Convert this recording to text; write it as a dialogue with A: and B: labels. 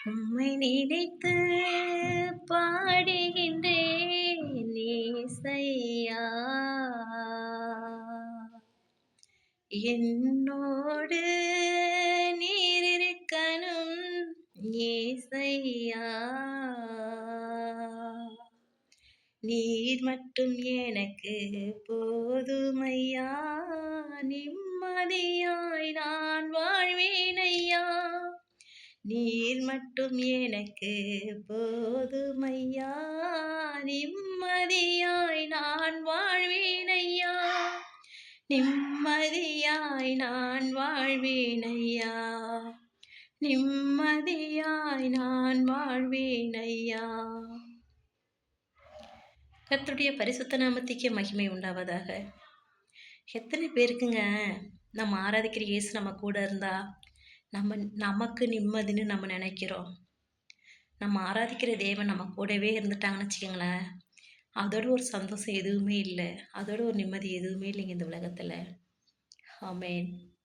A: உம்மை நினைத்து பாடுகின்றேன் ஏசையா. என்னோடு நீர் இருக்கணும் ஏசையா. நீர் மட்டும் எனக்கு போதுமையா. நிம்மதியாய் நான் வாழ்வேன் ஐயா. நீர் மட்டும் எனக்கு போதுமையா. நிம்மதியாய் நான் வாழ்வேன் ஐயா. நிம்மதியாய் நான் வாழ்வேன் ஐயா. நிம்மதியாய் நான் வாழ்வேன் ஐயா. கர்த்தருடைய பரிசுத்த நாமத்துக்கே மகிமை உண்டாவதாக. எத்தனை பேருக்குங்க நம்ம ஆராதிக்கிற இயேசு நம்ம கூட இருந்தா நமக்கு நிம்மதின்னு நம்ம நினைக்கிறோம். நம்ம ஆராதிக்கிற தேவன் நம்ம கூடவே இருந்துட்டாங்கன்னு வச்சுக்கோங்களேன், அதோட ஒரு சந்தோஷம் எதுவுமே இல்லை, அதோட ஒரு நிம்மதி எதுவுமே இல்லைங்க இந்த உலகத்தில். ஆமென்.